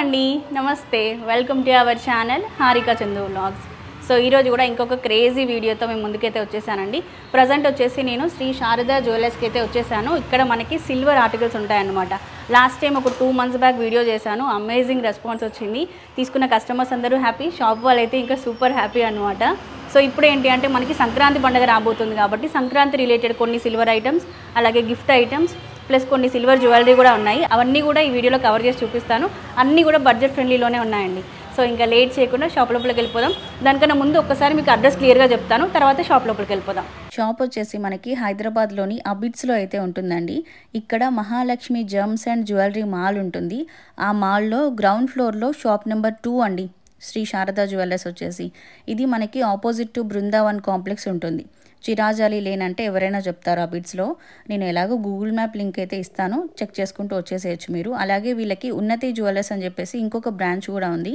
అండి నమస్తే welcome to our channel Harika Chandu vlogs. So ఈరోజు కూడా ఇంకొక క్రేజీ వీడియోతో మేము ముందుకైతే వచ్చేసానండి. ప్రజెంట్ వచ్చేసి నేను శ్రీ శారదా జ్యువెలర్స్కి అయితే వచ్చేసాను. ఇక్కడ మనకి సిల్వర్ ఆర్టికల్స్ ఉంటాయన్నమాట. లాస్ట్ టైం ఒక 2 months బ్యాక్ వీడియో చేశాను. అమేజింగ్ రెస్పాన్స్ వచ్చింది. తీసుకున్న కస్టమర్స్ అందరూ హ్యాపీ, షాప్ వాళ్ళు అయితే ఇంకా సూపర్ హ్యాపీ అనమాట. సో ఇప్పుడు ఏంటి అంటే మనకి సంక్రాంతి పండుగ రాబోతుంది కాబట్టి సంక్రాంతి రిలేటెడ్ కొన్ని సిల్వర్ ఐటమ్స్, అలాగే గిఫ్ట్ ఐటమ్స్ ప్లస్ కొన్ని సిల్వర్ జ్యువెలరీ కూడా ఉన్నాయి. అవన్నీ కూడా ఈ వీడియోలో కవర్ చేసి చూపిస్తాను. అన్నీ కూడా బడ్జెట్ ఫ్రెండ్లీలోనే ఉన్నాయండి. సో ఇంకా లేట్ చేయకుండా షాప్ లోపలికి వెళ్ళిపోదాం. దానికన్నా ముందు ఒక్కసారి మీకు అడ్రస్ క్లియర్గా చెప్తాను, తర్వాత షాప్ లోపలికి వెళ్ళిపోదాం. షాప్ వచ్చేసి మనకి హైదరాబాద్లోని అబిడ్స్లో అయితే ఉంటుందండి. ఇక్కడ Mahalakshmi gems and jewellery mall ఉంటుంది. ఆ మాల్లో గ్రౌండ్ ఫ్లోర్లో షాప్ నెంబర్ 2 అండి, శ్రీ శారదా జ్యువెలర్స్ వచ్చేసి. ఇది మనకి ఆపోజిట్ టు బృందావన్ కాంప్లెక్స్ ఉంటుంది. చిరాజాలి లేన్ అంటే ఎవరైనా చెప్తారు అబిడ్స్లో. నేను ఎలాగో గూగుల్ మ్యాప్ లింక్ అయితే ఇస్తాను, చెక్ చేసుకుంటూ వచ్చేసేయచ్చు మీరు. అలాగే వీళ్ళకి ఉన్నతి జ్యువెలర్స్ అని చెప్పేసి ఇంకొక బ్రాంచ్ కూడా ఉంది.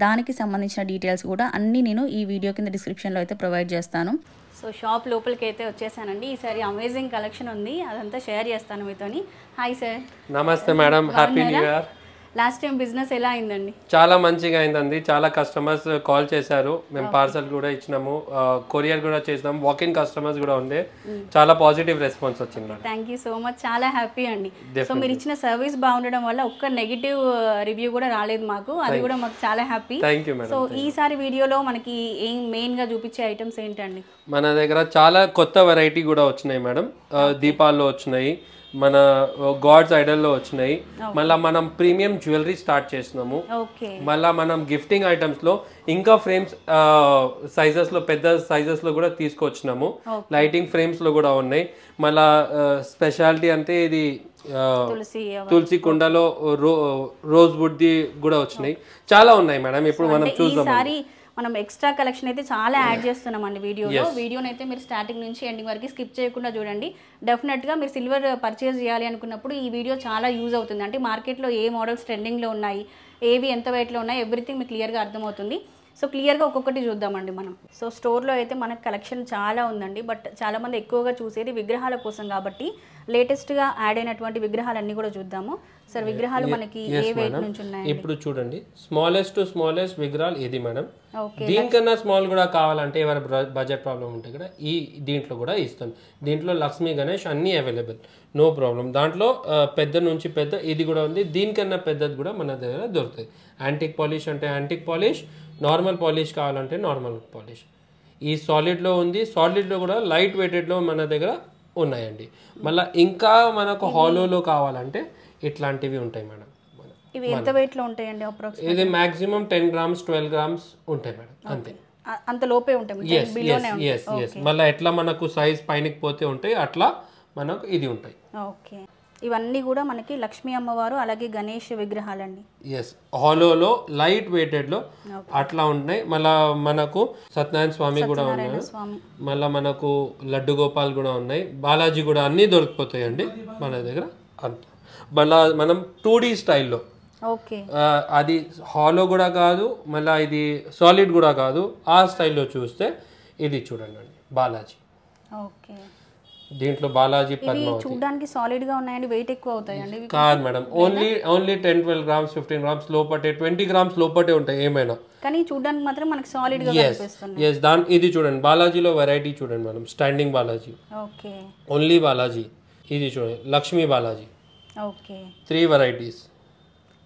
దానికి సంబంధించిన డీటెయిల్స్ కూడా అన్నీ నేను ఈ వీడియో కింద డిస్క్రిప్షన్లో అయితే ప్రొవైడ్ చేస్తాను. సో షాప్ లోపలికి అయితే వచ్చేసానండి. ఈసారి అమేజింగ్ కలెక్షన్ ఉంది, అదంతా షేర్ చేస్తాను మీతోని. Hi sir. నమస్తే madam, happy new year. Last time business ఎలా అయిందండి? చాలా మంచిగా అయిందండి. చాలా కస్టమర్స్ కాల్ చేశారు, మేము పార్సల్ కూడా ఇచ్చినాము, కొరియర్ కూడా చేసినాము, వాకింగ్ కస్టమర్స్ కూడా ఉండే. చాలా పాజిటివ్ రెస్పాన్స్ వచ్చింది. థ్యాంక్ యూ సో మచ్, చాలా హ్యాపీ అండి. సో మీరు ఇచ్చిన సర్వీస్ బాగుండడం వల్ల ఒక్క నెగిటివ్ రివ్యూ కూడా రాలేదు మాకు, అది కూడా మాకు చాలా happy. Thank you madam. So ఈసారి వీడియోలో మనకి ఏం మెయిన్ గా చూపించే ఐటమ్స్ ఏంటండి? మన దగ్గర చాలా కొత్త వెరైటీ కూడా వచ్చినాయి మేడం. దీపాల్లో వచ్చినాయి, మన గాడ్స్ ఐడల్లో వచ్చినాయి. మళ్ళీ మనం ప్రీమియం జ్యువెలరీ స్టార్ట్ చేసినాము. మళ్ళీ మనం గిఫ్టింగ్ ఐటమ్స్ లో ఇంకా ఫ్రేమ్స్ సైజెస్ లో పెద్ద సైజెస్ లో కూడా తీసుకొచ్చినాము. లైటింగ్ ఫ్రేమ్స్ లో కూడా ఉన్నాయి. మళ్ళా స్పెషాలిటీ అంటే ఇది తులసి కుండలో రోజ్ వుడ్ ది కూడా వచ్చినాయి. చాలా ఉన్నాయి మేడం. ఇప్పుడు మనం చూద్దాం. మనం ఎక్స్ట్రా కలెక్షన్ అయితే చాలా యాడ్ చేస్తున్నాం అండి వీడియోని అయితే మీరు స్టార్టింగ్ నుంచి ఎండింగ్ వరకు స్కిప్ చేయకుండా చూడండి. డెఫినెట్గా మీరు సిల్వర్ పర్చేస్ చేయాలి అనుకున్నప్పుడు ఈ వీడియో చాలా యూజ్ అవుతుంది. అంటే మార్కెట్లో ఏ మోడల్స్ ట్రెండింగ్లో ఉన్నాయి, ఏవి ఎంత వెయిట్లో ఉన్నాయి, ఎవ్రీథింగ్ మీకు క్లియర్గా అర్థమవుతుంది. సో క్లియర్గా ఒక్కొక్కటి చూద్దామండి మనం. సో స్టోర్లో అయితే మనకు కలెక్షన్ చాలా ఉందండి. బట్ చాలామంది ఎక్కువగా చూసేది విగ్రహాల కోసం కాబట్టి లేటెస్ట్గా యాడ్ అయినటువంటి విగ్రహాలన్నీ కూడా చూద్దాము. సార్ విగ్రహాలు మనకి ఏ వెయిట్ నుంచి ఉన్నాయి? ఇప్పుడు చూడండి, స్మాలెస్ట్ టు స్మాలెస్ట్ విగ్రహాలు ఇది మేడం. దీనికన్నా స్మాల్ కూడా కావాలంటే ఎవరి బడ్జెట్ ప్రాబ్లం ఉంటే కూడా దీంట్లో కూడా ఇస్తాను. దీంట్లో లక్ష్మీ గణేష్ అన్నీ అవైలబుల్, నో ప్రాబ్లం. దాంట్లో పెద్ద నుంచి పెద్ద ఇది కూడా ఉంది. దీనికన్నా పెద్దది కూడా మన దగ్గర దొరుకుతుంది. యాంటిక్ పాలిష్ అంటే యాంటిక్ పాలిష్, నార్మల్ పాలిష్ కావాలంటే నార్మల్ పాలిష్. ఈ సాలిడ్లో ఉంది, సాలిడ్లో కూడా లైట్ వెయిటెడ్లో మన దగ్గర ఉన్నాయండి. మళ్ళీ ఇంకా మనకు హాలోలో కావాలంటే ఇట్లాంటివి ఉంటాయి మేడం. ఇవి ఎంత వెయిట్ లో ఉంటాయండి? ఇది మాక్సిమం 10 grams 12 grams ఉంటాయి మేడం, అంతే. అంత లోపే ఉంటాయి. మళ్ళీ ఎట్లా మనకు సైజ్ పైనకి పోతే ఉంటాయి అట్లా మనకు ఇది ఉంటాయి. ఓకే, ఇవన్నీ కూడా మనకి లక్ష్మీ అమ్మవారు అలాగే గణేష్ విగ్రహాలండి. ఎస్, హాలోలో లైట్ వెయిటెడ్ లో అట్లా ఉన్నాయి. మళ్ళా మనకు సత్యనారాయణ స్వామి కూడా ఉన్నాయి. మళ్ళీ మనకు లడ్డు గోపాల్ కూడా ఉన్నాయి. బాలాజీ కూడా అన్నీ దొరికిపోతాయండి మన దగ్గర అంత. మళ్ళా మనం 2D స్టైల్లో, అది హాలో కూడా కాదు, మళ్ళీ ఇది సాలిడ్ కూడా కాదు, ఆ స్టైల్లో చూస్తే ఇది చూడండి బాలాజీ. ఓకే, దీంట్లో బాలాజీ పద్మావతి చూడడానికి సాలిడ్ గా ఉన్నాయండి. వెయిట్ ఎక్కువ అవుతాయండి? కాదు madam, only 10-12 grams 15 grams లోపటే 20 grams లోపటే ఉంటాయి ఏమైనా, కానీ చూడడానికి మాత్రం మనకి సాలిడ్ గా కనిపిస్తుంది. ఇది చూడండి, బాలాజీలో వెరైటీ చూడండి madam. Standing Balaji, okay, only Balaji. ఇది చూడండి లక్ష్మీ బాలాజీ. Okay, 3 varieties.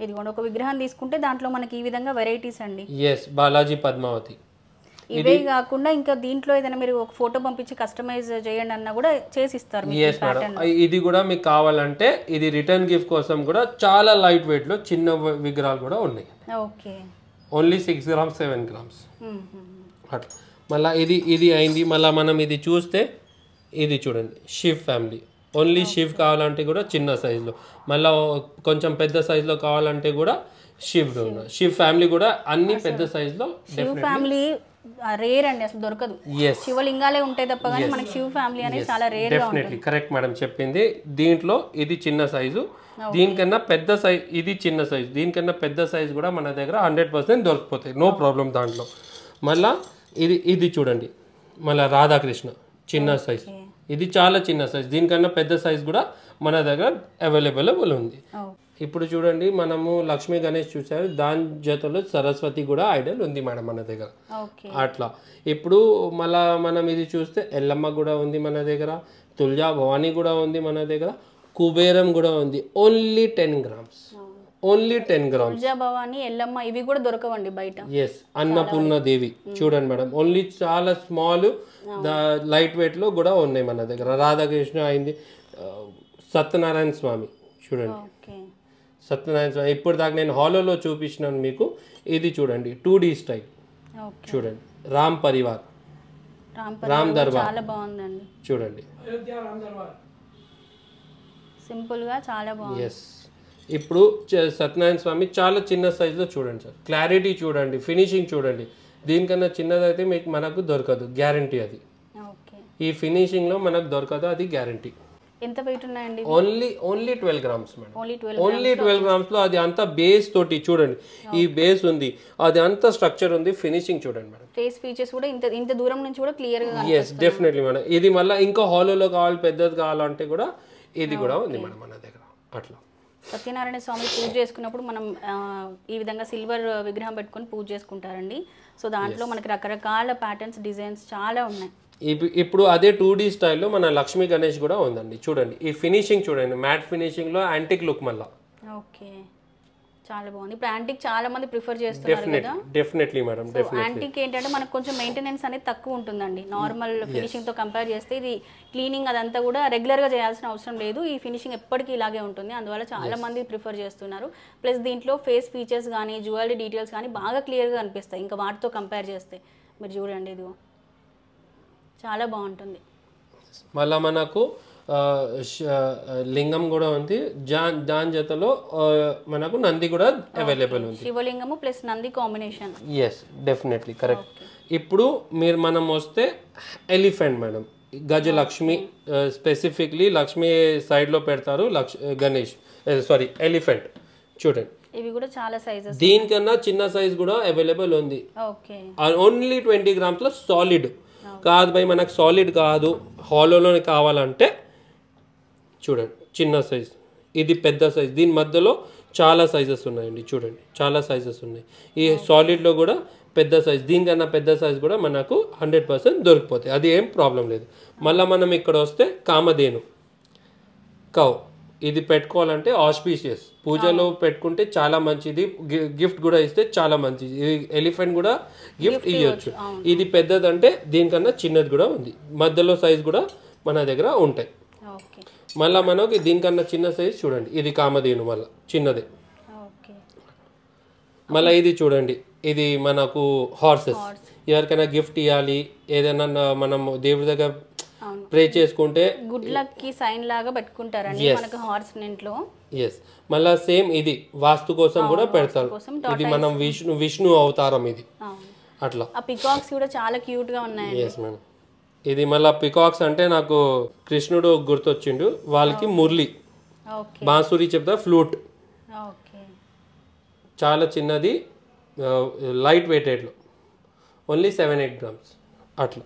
ఇది కూడా ఒక విగ్రహం తీసుకుంటే దాంట్లో మనకి ఈ విధంగా వెరైటీస్ అండి. ఎస్, బాలాజీ పద్మావతి. ఇవే కాకుండా ఇంకా దీంట్లో ఏదైనా మీరు ఒక ఫోటో పంపించి కస్టమైజ్ చేయండి అన్నా కూడా చేసి ఇస్తారు. ఎస్ మేడం, ఇది కూడా మీకు కావాలంటే ఇది రిటర్న్ గిఫ్ట్ కోసం కూడా చాలా లైట్ వెయిట్ లో చిన్న విగ్రహాలు కూడా ఉన్నాయి. ఓకే, ఓన్లీ 6 grams 7 grams అట్లా. మళ్ళీ ఇది అయింది. మళ్ళీ మనం ఇది చూస్తే ఇది చూడండి షివ్ ఫ్యామిలీ. ఓన్లీ షివ్ కావాలంటే కూడా చిన్న సైజులో, మళ్ళీ కొంచెం పెద్ద సైజులో కావాలంటే కూడా షివ్ ఉన్నాయి. షివ్ ఫ్యామిలీ కూడా అన్ని పెద్ద సైజులో. షివ్ ఫ్యామిలీ రేర్ అండి, అసలు దొరకదు. శివలింగాలే ఉంటాయి తప్ప కానీ మనకి షివ్ ఫ్యామిలీ అనేది చాలా రేర్ గా ఉంటుంది. డెఫినెట్లీ కరెక్ట్ మేడం చెప్పింది. దీంట్లో ఇది చిన్న సైజు, దీనికన్నా పెద్ద సైజ్ ఇది చిన్న సైజు, దీనికన్నా పెద్ద సైజు కూడా మన దగ్గర 100% దొరికిపోతాయి, నో ప్రాబ్లం దాంట్లో. మళ్ళీ ఇది చూడండి, మళ్ళీ రాధాకృష్ణ చిన్న సైజు, ఇది చాలా చిన్న సైజ్. దీనికన్నా పెద్ద సైజ్ కూడా మన దగ్గర అవైలబుల్ ఉంది. ఇప్పుడు చూడండి మనము లక్ష్మీ గణేష్ చూసారు, దాని జతలో సరస్వతి కూడా ఐడల్ ఉంది మేడం మన దగ్గర. ఓకే అట్లా ఇప్పుడు మళ్ళా మనం ఇది చూస్తే ఎల్లమ్మ కూడా ఉంది మన దగ్గర, తుల్జా భవానీ కూడా ఉంది మన దగ్గర, కుబేరం కూడా ఉంది. Only 10 grams, only 10 grams. Tulja Bhavani, Yellamma ఇవి కూడా దొరకవండి బయట. ఎస్, అన్నపూర్ణ దేవి చూడండి మేడం, ఓన్లీ చాలా స్మాల్ లైట్ వెయిట్ లో కూడా ఉన్నాయి మన దగ్గర. రాధాకృష్ణ అయింది, సత్యనారాయణ స్వామి చూడండి, ఓకే సత్యనారాయణ స్వామి ఇప్పుడు దాకా నేను హాల్లో చూపించినాను మీకు. ఇది చూడండి 2D స్టైల్ ఓకే చూడండి, రామ్ పరివార్, రామ్ దర్బార్ చాలా బాగుందండి చూడండి. సింపుల్ గా చాలా బాగుంది. ఎస్, ఇప్పుడు సత్యనారాయణ స్వామి చాలా చిన్న సైజులో చూడండి సార్, క్లారిటీ చూడండి, ఫినిషింగ్ చూడండి. దీనికన్నా చిన్నదైతే మీకు మనకు దొరకదు, గ్యారంటీ అది. ఓకే ఈ ఫినిషింగ్లో మనకు దొరకదు, అది గ్యారంటీ. ఎంత వెయిట్ ఉన్నాయండి? Only 12 grams madam, only 12. Only 12 grams లో అది అంతా బేస్ తోటి చూడండి, ఈ బేస్ ఉంది, అది అంతా స్ట్రక్చర్ ఉంది, ఫినిషింగ్ చూడండి మేడం. ఫేస్ ఫీచర్స్ కూడా ఇంత దూరం నుంచి కూడా క్లియర్ గా ఎస్ డెఫినెట్లీ మేడం. ఇది మళ్ళీ ఇంకా హాలోలో కావాలి, పెద్దది కావాలంటే కూడా ఇది కూడా ఉంది మేడం మన దగ్గర. అట్లా సత్యనారాయణ స్వామి పూజ చేసుకున్నప్పుడు మనం ఈ విధంగా సిల్వర్ విగ్రహం పెట్టుకొని పూజ చేసుకుంటారండి. సో దాంట్లో మనకి రకరకాల ప్యాటర్న్స్, డిజైన్స్ చాలా ఉన్నాయి. ఇప్పుడు అదే 2D స్టైల్లో మన లక్ష్మీ గణేష్ కూడా ఉందండి. చూడండి ఈ ఫినిషింగ్ చూడండి, మ్యాట్ ఫినిషింగ్లో యాంటిక్ లుక్ మళ్ళీ. ఓకే చాలా బాగుంది. ఇప్పుడు యాంటిక్ చాలా మంది ప్రిఫర్ చేస్తున్నారు కదా. డెఫినెట్లీ మేడం, యాంటిక్ ఏంటంటే మనకు కొంచెం మెయింటెనెన్స్ అనేది తక్కువ ఉంటుందండి. నార్మల్ ఫినిషింగ్ తో కంపేర్ చేస్తే ఇది క్లీనింగ్ అదంతా కూడా రెగ్యులర్ గా చేయాల్సిన అవసరం లేదు. ఈ ఫినిషింగ్ ఎప్పటికీ ఇలాగే ఉంటుంది, అందువల్ల చాలా మంది ప్రిఫర్ చేస్తున్నారు. ప్లస్ దీంట్లో ఫేస్ ఫీచర్స్ కానీ జ్యువెలరీ డీటెయిల్స్ కానీ బాగా క్లియర్ గా కనిపిస్తాయి ఇంకా వాటితో కంపేర్ చేస్తే. మీరు చూడండి ఇది చాలా బాగుంటుంది. మళ్ళా మనకు లింగం కూడా ఉంది, దాని జతలో మనకు నంది కూడా అవైలబుల్ ఉంది. శివలింగము plus Nandi combination. Yes definitely correct. ఇప్పుడు మనం వస్తే elephant madam, Gajalakshmi specifically Lakshmi సైడ్లో పెడతారు, గణేష్ సారీ ఎలిఫెంట్ చూడంండి. ఇవి కూడా చాలా సైజెస్, దీనికన్నా చిన్న సైజ్ కూడా అవైలబుల్ ఉంది. ఓకే ఓన్లీ 20 grams లో సాలిడ్ కాదు భయ్, మనకు సాలిడ్ కాదు హాలోలోనే కావాలంటే చూడండి చిన్న సైజ్, ఇది పెద్ద సైజ్, దీని మధ్యలో చాలా సైజెస్ ఉన్నాయండి. చూడండి చాలా సైజెస్ ఉన్నాయి. ఈ సాలిడ్లో కూడా పెద్ద సైజ్, దీనికన్నా పెద్ద సైజ్ కూడా మనకు 100% దొరికిపోతాయి, అది ఏం ప్రాబ్లం లేదు. మళ్ళీ మనం ఇక్కడ వస్తే కామధేను కౌ, ఇది పెట్టుకోవాలంటే ఆస్పీషియస్, పూజలో పెట్టుకుంటే చాలా మంచిది, గిఫ్ట్ కూడా ఇస్తే చాలా మంచిది. ఇది ఎలిఫెంట్ కూడా గిఫ్ట్ ఇవ్వచ్చు. ఇది పెద్దదంటే దీనికన్నా చిన్నది కూడా ఉంది, మధ్యలో సైజ్ కూడా మన దగ్గర ఉంటాయి. మళ్ళీ మనకి దీనికన్నా చిన్న సైజ్ చూడండి, ఇది కామధేను మళ్ళీ చిన్నదే. మళ్ళీ ఇది చూడండి, ఇది మనకు హార్సెస్, ఎవరికైనా గిఫ్ట్ ఇవ్వాలి, ఏదైనా మనం దేవుడి దగ్గర ప్రే చేసుకుంటే గుడ్ లక్ కి సైన్ లాగా పెట్టుకుంటారండి మనకు హార్స్ ఇంట్లో. ఎస్ మళ్ళీ సేమ్ ఇది వాస్తు కోసం కూడా పెడతారు. ఇది మనం విష్ణు అవతారం ఇది అట్లా. ఆ పికాక్స్ కూడా చాలా క్యూట్ గా ఉన్నాయి. ఎస్ మేడం, ఇది మళ్ళీ పికాక్స్ అంటే నాకు కృష్ణుడు గుర్తొచ్చిండు, వాళ్ళకి మురళి, బాంసురి చెప్తా ఫ్లూట్, చాలా చిన్నది, లైట్ వెయిటెడ్లో ఓన్లీ 7-8 grams అట్లా.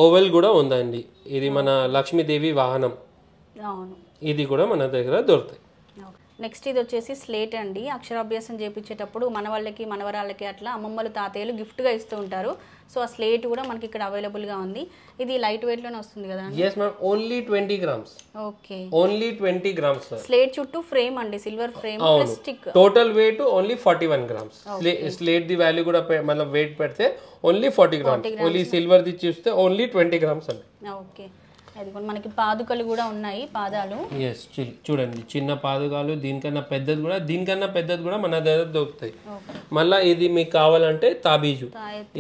ఓవెల్ కూడా ఉందండి, ఇది మన లక్ష్మీదేవి వాహనం, ఇది కూడా మన దగ్గర దొరుకుతాయి. నెక్స్ట్ ఇది వచ్చేసి స్లేట్ అండి. అక్షరాభ్యాసం చేయించేటప్పుడు మన వాళ్ళకి మనవరాళ్ళకి అట్లా అమ్మమ్మలు తాతయ్యలు గిఫ్ట్గా ఇస్తూ ఉంటారు. సో ఆ స్లేట్ కూడా మనకి ఇక్కడ అవైలబుల్గా ఉంది. ఇది లైట్ వెయిట్లోనే వస్తుంది కదా? yes ma'am, only 20 grams. Okay, only 20 grams sir. Slate చుట్టూ ఫ్రేమ్ అండి, silver frame plus stick. Total weight only 41 grams. Slate the value కూడా మనం వెయిట్ పెడితే only 40 grams. Only silver the చూస్తే ఓన్లీ 20 grams అండి. ఓకే, అది కూడా మనకి పాదుకలు కూడా ఉన్నాయి, పాదాలు. ఎస్ చూడండి చిన్న పాదుకాలు, దీనికన్నా పెద్దది కూడా మన దగ్గర దొరుకుతాయి. మళ్ళీ ఇది మీకు కావాలంటే తాబీజు,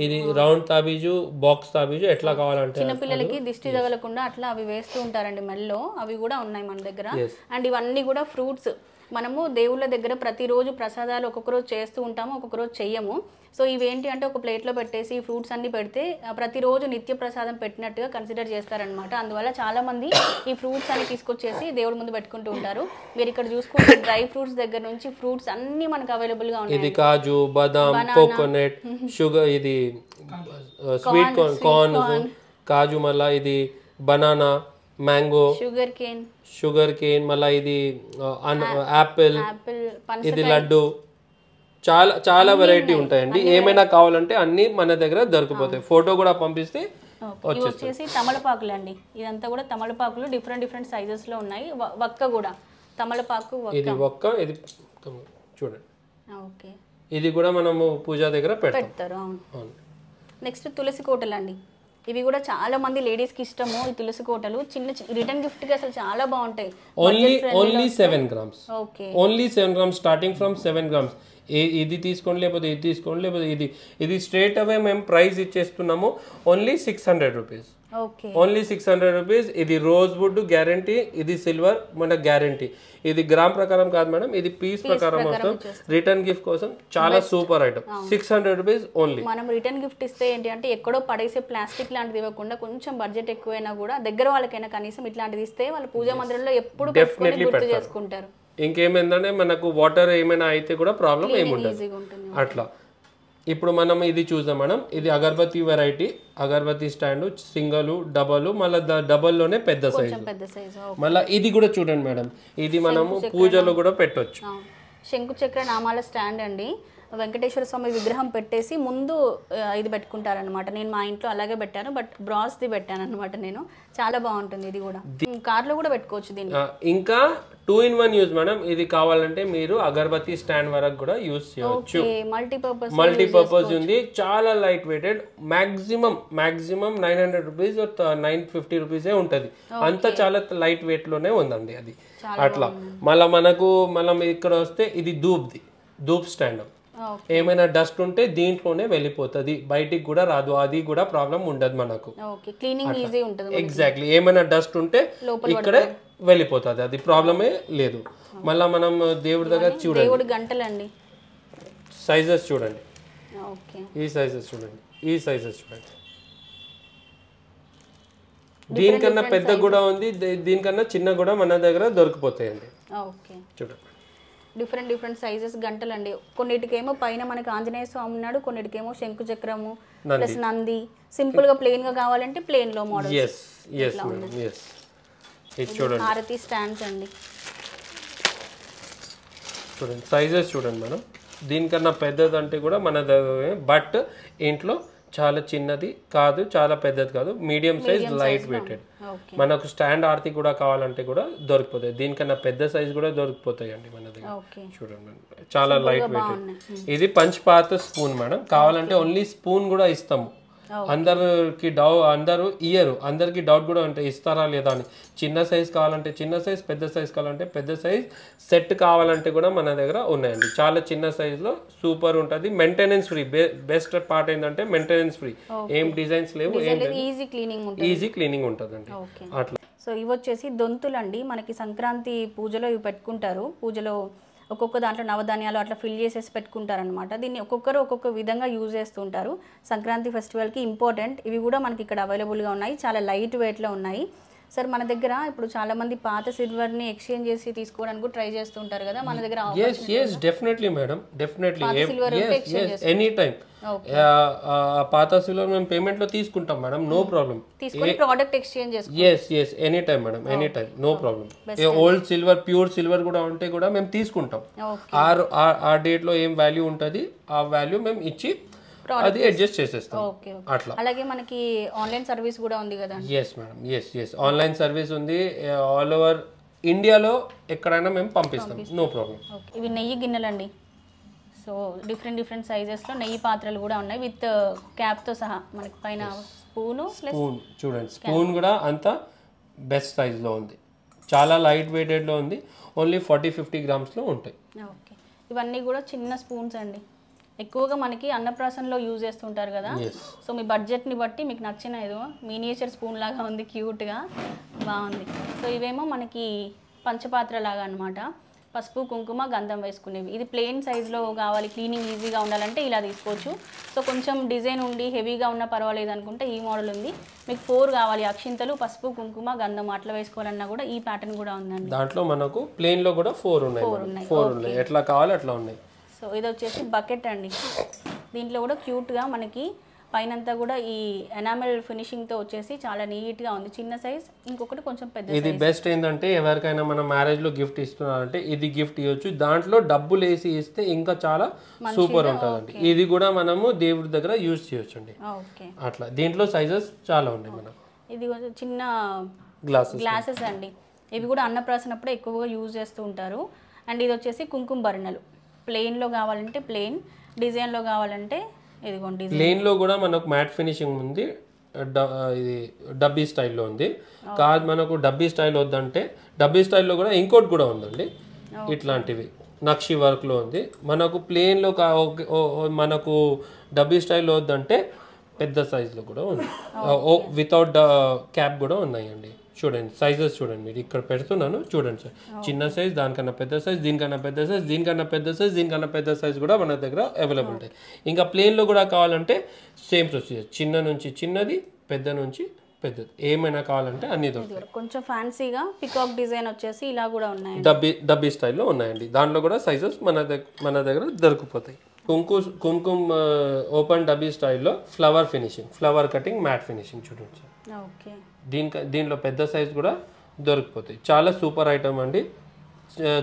ఇది రౌండ్ తాబీజు, బాక్స్ తాబీజు, ఎట్లా కావాలంటే చిన్నపిల్లలకి దిష్టి తగలకుండా అట్లా అవి వేస్తూ ఉంటారండి మెల్లో, అవి కూడా ఉన్నాయి మన దగ్గర. అండ్ ఇవన్నీ కూడా ఫ్రూట్స్, మనము దేవుళ్ళ దగ్గర ప్రతిరోజు ప్రసాదాలు ఒక్కొక్క రోజు చేస్తూ ఉంటాము, ఒక్కొక్క రోజు చెయ్యము. సో ఇవేంటి అంటే ఒక ప్లేట్లో పెట్టేసి ఫ్రూట్స్ అన్ని పెడితే ప్రతిరోజు నిత్య ప్రసాదం పెట్టినట్టుగా కన్సిడర్ చేస్తారనమాట. అందువల్ల చాలా మంది ఈ ఫ్రూట్స్ అన్ని తీసుకొచ్చేసి దేవుడి ముందు పెట్టుకుంటూ ఉంటారు. మీరు ఇక్కడ చూసుకుంటే డ్రై ఫ్రూట్స్ దగ్గర నుంచి ఫ్రూట్స్ అన్ని మనకు అవైలబుల్ గా ఉన్నాయి. ఇది కాజు, బాదాం, కోకోనట్, షుగర్, ఇది స్వీట్ కార్న్, కాజు, మళ్ళీ ఇది బనానా, మ్యాంగో, షుగర్ కేన్, మళ్ళీ ఇది యాపిల్, ఇది లడ్డు, చాలా వెరైటీ ఉంటాయండి. ఏమైనా కావాలంటే అన్ని మన దగ్గర దొరికిపోతాయి. ఫోటో కూడా పంపిస్తే వచ్చేసి తమలపాకులు అండి. ఇదంతా కూడా తమలపాకులు డిఫరెంట్ సైజెస్ లో ఉన్నాయి. వక్క కూడా తమలపాకు, ఇది వక్క, ఇది చూడండి. ఓకే, ఇది కూడా మనము పూజ దగ్గర పెడతారు. అవును. నెక్స్ట్ తులసి కోటలు అండి. ఇవి కూడా చాలా మంది లేడీస్ కి ఇష్టము. ఈ తులసి కోటలు చిన్న రిటర్న్ గిఫ్ట్ కి అసలు చాలా బాగుంటాయి. Only 7 grams. Okay, only 7 grams, starting from 7 grams. ఇది తీసుకోండి, లేకపోతే ఇది తీసుకోండి, లేకపోతే ఇది స్ట్రేట్ అవే మేము ప్రైస్ ఇచ్చేస్తున్నాము. Only 600 rupees. Only 600 rupees. ఇది రోజ్ వుడ్ గ్యారంటీ, ఇది సిల్వర్ మన గ్యారంటీ. ఇది గ్రామ్ ప్రకారం కాదు మేడం, ఇది పీస్ ప్రకారం వస్తాం. రిటర్న్ గిఫ్ట్ కోసం చాలా సూపర్ ఐటమ్. 600 rupees only. మనం రిటర్న్ గిఫ్ట్ ఇస్తే ఏంటి అంటే ఎక్కడో పడేసే ప్లాస్టిక్ లాంటిది ఇవ్వకుండా కొంచెం బడ్జెట్ ఎక్కువైనా కూడా దగ్గర వాళ్ళకైనా కనీసం ఇట్లాంటిది ఇస్తే వాళ్ళు పూజా మందిరంలో ఎప్పుడు గుర్తు చేసుకుంటారు. ఇంకేమైందంటే మనకు వాటర్ ఏమైనా అయితే కూడా ప్రాబ్లం ఏముండదు అట్లా. ఇప్పుడు మనం ఇది చూద్దాం మేడం. ఇది అగరబత్తి వెరైటీ, అగరబత్తి స్టాండ్, సింగల్, డబల్, మళ్ళీ డబల్లోనే పెద్ద సైజు. మళ్ళీ ఇది కూడా చూడండి మేడం, ఇది మనము పూజలో కూడా పెట్టొచ్చు. శంకు చక్ర నామాల స్టాండ్ అండి. వెంకటేశ్వర స్వామి విగ్రహం పెట్టేసి ముందు ఇది పెట్టుకుంటారనమాట. నేను మా ఇంట్లో అలాగే పెట్టాను, బట్ బ్రాస్ది పెట్టాను అనమాట నేను. చాలా బాగుంటుంది. ఇది కూడా కార్లో కూడా పెట్టుకోవచ్చు దీన్ని. ఇంకా 2-in-1 యూజ్ మేడం. ఇది కావాలంటే మీరు అగరబత్తి స్టాండ్ వరకు కూడా యూజ్ చేయవచ్చు. మల్టీపర్పస్ ఉంది. చాలా లైట్ వెయిటెడ్. మాక్సిమం 900 రూపీస్ 950 రూపీసే ఉంటుంది. అంతా చాలా లైట్ వెయిట్ లోనే ఉందండి అది అట్లా. మళ్ళీ ఇక్కడ వస్తే ఇది ధూప్ స్టాండ్. ఏమైనా డస్ట్ ఉంటే దీంట్లోనే వెళ్ళిపోతుంది, బయటికి కూడా రాదు. అది కూడా ప్రాబ్లం ఉండదు మనకు. ఎగ్జాక్ట్లీ. ఏమైనా డస్ట్ ఉంటే ఇక్కడే వెళ్ళిపోతుంది, అది ప్రాబ్లమే లేదు. మళ్ళీ మనం దేవుడి దగ్గర చూడండి, సైజెస్ చూడండి, ఈ సైజెస్ చూడండి. దీనికన్నా పెద్ద కూడా ఉంది, దీనికన్నా చిన్న కూడా మన దగ్గర దొరికిపోతాయండి. చూడండి, డిఫరెంట్ సైజెస్ గంటలు అండి. కొన్నిటికేమో పైన మనకి ఆంజనేయ స్వామి ఉన్నాడు, కొన్నిటికేమో శంకు చక్రము ప్లస్ నంది. సింపుల్ గా ప్లెయిన్ గా కావాలంటే ప్లెయిన్ లో మోడల్. హారతి స్టాండ్స్ అండి. చూడండి సైజెస్ చూడండి మేడం. దీనికన్నా పెద్దదంటే కూడా మన దగ్గర, బట్ ఇంట్లో చాలా చిన్నది కాదు, చాలా పెద్దది కాదు, మీడియం సైజ్, లైట్ వెయిటెడ్. మనకు స్టాండ్ ఆర్తి కూడా కావాలంటే కూడా దొరికిపోతాయి. దీనికన్నా పెద్ద సైజ్ కూడా దొరికిపోతాయి అండి మన దగ్గర. చూడండి చాలా లైట్ వెయిటెడ్. ఇది పంచపాత స్పూన్ మేడం. కావాలంటే ఓన్లీ స్పూన్ కూడా ఇస్తాము. అందరికి అందరికి డౌట్ కూడా ఉంటాయి ఇస్తారా లేదా అని. చిన్న సైజ్ కావాలంటే చిన్న సైజ్, పెద్ద సైజ్ కావాలంటే పెద్ద సైజ్, సెట్ కావాలంటే కూడా మన దగ్గర ఉన్నాయండి. చాలా చిన్న సైజులో సూపర్ ఉంటుంది. Maintenance free. బెస్ట్ పార్ట్ ఏంటంటే మెయింటెనెన్స్ ఫ్రీ. ఏం డిజైన్స్ లేవు, ఈజీ క్లీనింగ్ ఉంటుందండి అట్లా. సో ఇవి వచ్చేసి దొంతులండి. మనకి సంక్రాంతి పూజలో ఇవి పెట్టుకుంటారు. పూజలో ఒక్కొక్క దాంట్లో నవధాన్యాలు అట్లా ఫిల్ చేసేసి పెట్టుకుంటారనమాట. దీన్ని ఒక్కొక్కరు ఒక్కొక్క విధంగా యూజ్ చేస్తుంటారు. సంక్రాంతి ఫెస్టివల్కి ఇంపార్టెంట్. ఇవి కూడా మనకి ఇక్కడ అవైలబుల్గా ఉన్నాయి. చాలా లైట్ వెయిట్లో ఉన్నాయి. సార్ మన దగ్గర ఇప్పుడు చాలా మంది పాత సిల్వర్ని ఎక్స్చేంజ్ చేసి తీసుకోవడానికి ట్రై చేస్తుంటారు కదా, మన దగ్గర definitely madam, definitely any time పాత సిల్వర్ మేము పేమెంట్ లో తీసుకుంటాం madam, no problem. Product exchange any time madam, any time, no problem. Old silver, pure silver కూడా ఉంటే కూడా మేము తీసుకుంటాం. ఆ డేట్ లో ఏం వాల్యూ ఉంటుంది ఆ వాల్యూ మేము ఇచ్చి అది అడ్జస్ట్ చేసేస్తాం అట్లా. అలాగే మనకి ఆన్లైన్ సర్వీస్ కూడా ఉంది కదా? yes madam, yes online service ఉంది. ఆల్ ఓవర్ ఇండియాలో ఎక్కడైనా మేము పంపిస్తాం, నో ప్రాబ్లం. ఇవి నెయ్యి గిన్నెలండి. సో డిఫరెంట్ సైజెస్లో నెయ్యి పాత్రలు కూడా ఉన్నాయి విత్ క్యాప్తో సహా. మనకి పైన స్పూన్ చూడండి, స్పూన్ కూడా అంత బెస్ట్ సైజ్లో ఉంది. చాలా లైట్ వెయిటెడ్లో ఉంది. ఓన్లీ 40-50 గ్రామ్స్లో ఉంటాయి. ఓకే, ఇవన్నీ కూడా చిన్న స్పూన్స్ అండి. ఎక్కువగా మనకి అన్నప్రాసనలో యూజ్ చేస్తుంటారు కదా. సో మీ బడ్జెట్ని బట్టి మీకు నచ్చిన ఏదో మినియేచర్ స్పూన్ లాగా ఉంది, క్యూట్గా బాగుంది. సో ఇవేమో మనకి పంచపాత్ర లాగా అనమాట. పసుపు, కుంకుమ, గంధం వేసుకునేవి. ఇది ప్లెయిన్ సైజులో కావాలి, క్లీనింగ్ ఈజీగా ఉండాలంటే ఇలా తీసుకోవచ్చు. సో కొంచెం డిజైన్ ఉండి హెవీగా ఉన్నా పర్వాలేదు అనుకుంటే ఈ మోడల్ ఉంది. మీకు 4 కావాలి, అక్షింతలు, పసుపు, కుంకుమ, గంధం అట్లా వేసుకోవాలన్నా కూడా ఈ ప్యాటర్న్ కూడా ఉందండి. దాంట్లో మనకు ప్లెయిన్లో కూడా 4 ఉన్నాయి. ఎట్లా కావాలి అట్లా ఉన్నాయి. సో ఇది వచ్చేసి బకెట్ అండి. దీంట్లో కూడా క్యూట్గా మనకి పైనంతా కూడా ఈ ఎనామెల్ ఫినిషింగ్తో వచ్చేసి చాలా నీట్గా ఉంది. చిన్న సైజ్, ఇంకొకటి కొంచెం పెద్ద. ఇది బెస్ట్ ఏంటంటే ఎవరికైనా మన మ్యారేజ్లో గిఫ్ట్ ఇస్తున్నారంటే ఇది గిఫ్ట్ ఇవ్వచ్చు. దాంట్లో డబ్బులు వేసి ఇస్తే ఇంకా చాలా సూపర్ ఉంటుందండి. ఇది కూడా మనము దేవుడి దగ్గర యూజ్ చేయొచ్చు అండి. అట్లా దీంట్లో సైజెస్ చాలా ఉన్నాయి. మనం ఇది చిన్న గ్లాసెస్ అండి. ఇవి కూడా అన్నప్రాసనప్పుడు ఎక్కువగా యూజ్ చేస్తూ ఉంటారు. అండ్ ఇది వచ్చేసి కుంకుమ బర్ణలు. ప్లెయిన్లో కావాలంటే ప్లెయిన్, డిజైన్లో కావాలంటే ఇదిగోండి. ప్లెయిన్లో కూడా మనకు మ్యాట్ ఫినిషింగ్ ఉంది. ఇది డబ్బీ స్టైల్లో ఉంది. కాదు మనకు డబ్బీ స్టైల్ వద్దంటే డబ్బీ స్టైల్లో కూడా ఇంకోటి కూడా ఉందండి. ఇట్లాంటివి నక్షి వర్క్లో ఉంది. మనకు ప్లెయిన్లో మనకు డబ్బీ స్టైల్లో వద్దంటే పెద్ద సైజులో కూడా ఉంది. వితౌట్ క్యాప్ కూడా ఉన్నాయండి. చూడండి సైజెస్ చూడండి, మీరు ఇక్కడ పెడుతున్నాను చూడండి సార్. చిన్న సైజ్, దానికన్నా పెద్ద సైజ్, దీనికన్నా పెద్ద సైజ్, దీనికన్నా పెద్ద సైజ్, దీనికన్నా పెద్ద సైజ్ కూడా మన దగ్గర అవైలబుల్ ఉంటాయి. ఇంకా ప్లేన్లో కూడా కావాలంటే సేమ్ ప్రొసీజర్, చిన్న నుంచి చిన్నది, పెద్ద నుంచి పెద్దది, ఏమైనా కావాలంటే అన్ని దొరుకుతాయి. కొంచెం ఫ్యాన్సీగా పికాక్ డిజైన్ వచ్చేసి ఇలా కూడా ఉన్నాయి. డబ్బీ స్టైల్లో ఉన్నాయండి. దాంట్లో కూడా సైజెస్ మన దగ్గర దొరికిపోతాయి. కుంకుమ ఓపెన్ డబ్బీ స్టైల్లో flower finishing, flower cutting, matte finishing చూడండి సార్. ఓకే, దీంట్లో పెద్ద సైజ్ కూడా దొరికిపోతాయి. చాలా సూపర్ ఐటమ్ అండి,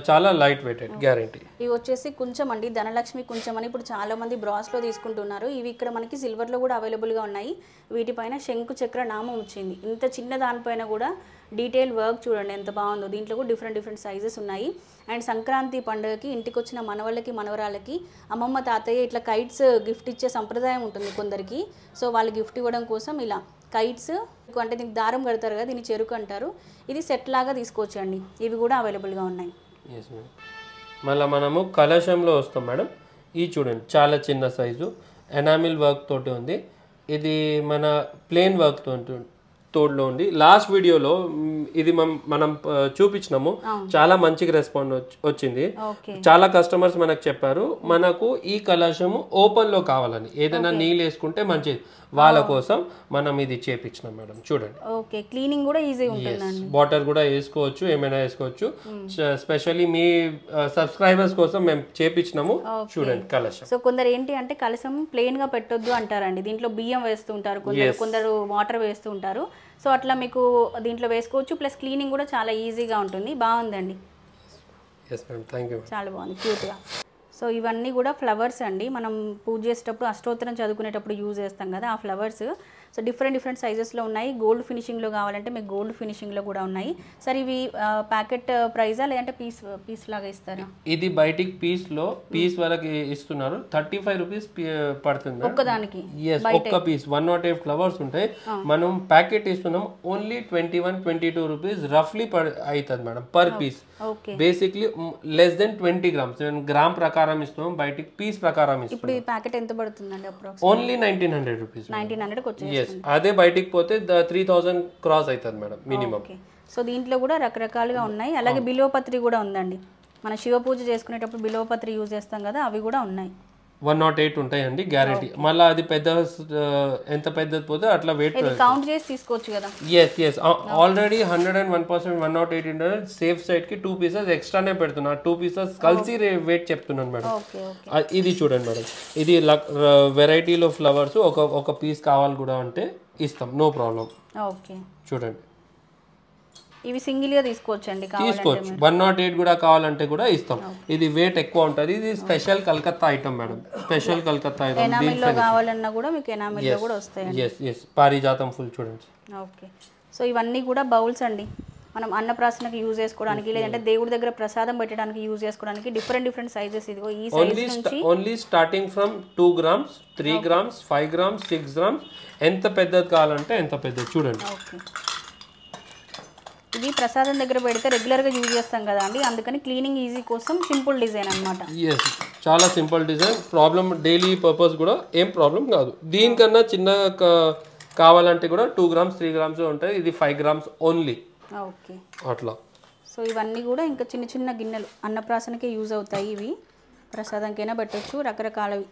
చాలా లైట్ వెయిటెడ్, గ్యారంటీ. ఇవి వచ్చేసి కొంచెం అండి, ధనలక్ష్మి కొంచెం అని ఇప్పుడు చాలా మంది బ్రాస్లో తీసుకుంటున్నారు. ఇవి ఇక్కడ మనకి సిల్వర్లో కూడా అవైలబుల్గా ఉన్నాయి. వీటిపైన శంకు చక్ర నామం వచ్చింది. ఇంత చిన్న దానిపైన కూడా డీటెయిల్ వర్క్ చూడండి ఎంత బాగుందో. దీంట్లో కూడా డిఫరెంట్ సైజెస్ ఉన్నాయి. అండ్ సంక్రాంతి పండుగకి ఇంటికి వచ్చిన మనవళ్ళకి మనవరాలకి అమ్మమ్మ తాతయ్య ఇట్లా కైట్స్ గిఫ్ట్ ఇచ్చే సంప్రదాయం ఉంటుంది కొందరికి. సో వాళ్ళు గిఫ్ట్ ఇవ్వడం కోసం ఇలా కైట్స్, అంటే దీనికి దారం కడతారు కదా, దీన్ని చెరుకు అంటారు. ఇది సెట్ లాగా తీసుకోవచ్చండి. ఇవి కూడా అవైలబుల్గా ఉన్నాయి. మళ్ళీ మనము కలశంలో వస్తాం మేడం. ఇది చూడండి చాలా చిన్న సైజు, ఎనామిల్ వర్క్ తోటి ఉంది. ఇది మన ప్లేన్ వర్క్ తోడులో ఉంది. లాస్ట్ వీడియోలో ఇది మనం చూపించినాము, చాలా మంచిగా రెస్పాండ్ వచ్చింది. చాలా కస్టమర్స్ మనకు చెప్పారు మనకు ఈ కలశము ఓపెన్ లో కావాలని, ఏదైనా నీళ్ళు వేసుకుంటే మంచిది, వాళ్ళ కోసం మనం ఇది చేపించినాం మేడం. చూడండి, ఓకే, క్లీనింగ్ కూడా ఈజీ ఉంటుందండి. వాటర్ కూడా వేసుకోవచ్చు, ఏమైనా వేసుకోవచ్చు. స్పెషల్లీ మీ సబ్స్క్రైబర్స్ కోసం మేము చేపించినాము. చూడండి కలశం. సో కొందరు ఏంటి అంటే కలశం ప్లెయిన్ గా పెట్టొద్దు అంటారండి. దీంట్లో బియ్యం వేస్తూ ఉంటారు, కొందరు వాటర్ వేస్తూ ఉంటారు. సో అట్లా మీకు దీంట్లో వేసుకోవచ్చు. ప్లస్ క్లీనింగ్ కూడా చాలా ఈజీగా ఉంటుంది. బాగుందండి, చాలా బాగుంది, క్యూట్గా. సో ఇవన్నీ కూడా ఫ్లవర్స్ అండి. మనం పూజ చేసేటప్పుడు అష్టోత్తరం చదువుకునేటప్పుడు యూజ్ చేస్తాం కదా, ఆ ఫ్లవర్స్. సో డిఫరెంట్ సైజెస్లో ఉన్నాయి. గోల్డ్ ఫినిషింగ్లో కావాలంటే మీకు గోల్డ్ ఫినిషింగ్లో కూడా ఉన్నాయి. సార్ ఇవి ప్యాకెట్ ప్రైజా లేదంటే పీస్ లాగా ఇస్తారా? ఇది బయటికి పీస్ వరకు ఇస్తున్నారు. 35 రూపీస్ పడుతుంది ఒక్కదానికి. ఒక్క పీస్ 108 ఫ్లవర్స్ ఉంటాయి. మనం ప్యాకెట్ ఇస్తున్నాం ఓన్లీ 21-22 రూపీస్ రఫ్లీ అవుతుంది madam per piece. Basically less than 20 grams. Gram ప్రకారం ఇస్తున్నాం, బయటికి పీస్ ప్రకారం ఇస్తున్నాం. ఇప్పుడు ఈ ప్యాకెట్ ఎంత పడుతుందండి? Only 1900 rupees. 1900కి వచ్చేసి. అదే బయటికి పోతే 3000 క్రాస్ అవుతుంది మేడం మినిమం. సో దీంట్లో కూడా రకరకాలుగా ఉన్నాయి. అలాగే బిల్వపత్రి కూడా ఉందండి. మన శివ పూజ చేసుకునేటప్పుడు బిల్వపత్రి యూజ్ చేస్తాం కదా, అవి కూడా ఉన్నాయి. 108 ఉంటాయండి గ్యారంటీ. మళ్ళీ అది పెద్ద ఎంత పెద్దది పోతే అట్లా వెయిట్ కౌంట్ చేసి తీసుకోవచ్చు కదా. ఎస్ ఆల్రెడీ 101% 108 సేఫ్ సైడ్ కి 2 పీసెస్ ఎక్స్ట్రానే పెడుతున్నా. 2 పీసెస్ కలిసి వెయిట్ చెప్తున్నాను మేడం. ఇది చూడండి మేడం, ఇది వెరైటీలో ఫ్లవర్స్ ఒక పీస్ కావాలి కూడా అంటే ఇస్తాం, నో ప్రాబ్లం. ఓకే, చూడండి ఇవి సింగిల్ గా తీసుకోవచ్చండి, తీసుకోవచ్చు. 108 కూడా కావాలంటే కూడా ఇస్తాం. ఇది వెయిట్ ఎక్కువ ఉంటుంది. ఇది special Calcutta item madam, special Calcutta item. ఎనామిల్లో కావాలన్నా కూడా మీకు ఎనామిల్లో కూడా వస్తాయి. ఎస్ పారిజాతం ఫుల్ చూడండి. ఓకే, సో ఇవన్నీ కూడా బౌల్స్ అండి. మనం అన్నప్రాసనకి యూజ్ చేసుకోవడానికి, లేదంటే దేవుడి దగ్గర ప్రసాదం పెట్టడానికి యూజ్ చేసుకోవడానికి డిఫరెంట్ సైజెస్. ఇదిగో ఈ సైజ్ నుంచి only starting from 2 grams, 3 grams, 5 grams, 6 grams. ఎంత పెద్దది కావాలంటే ఎంత పెద్దది చూడండి. ఓకే, ఇది ప్రసాదం దగ్గర పెడితే రెగ్యులర్గా యూజ్ చేస్తాం కదా అండి, అందుకని క్లీనింగ్ ఈజీ కోసం సింపుల్ డిజైన్ అనమాట. ఎస్, చాలా simple design. Problem daily purpose కూడా ఏం ప్రాబ్లం కాదు. దీనికన్నా చిన్న కావాలంటే కూడా 2 grams, 3 grams ఉంటాయి. ఇది 5 grams ఓన్లీ. ఓకే, అట్లా. సో ఇవన్నీ కూడా ఇంకా చిన్న గిన్నెలు అన్నప్రాసనకే యూజ్ అవుతాయి. ఇవి ప్రసాదంకైనా పెట్టచ్చు, రకరకాలవి.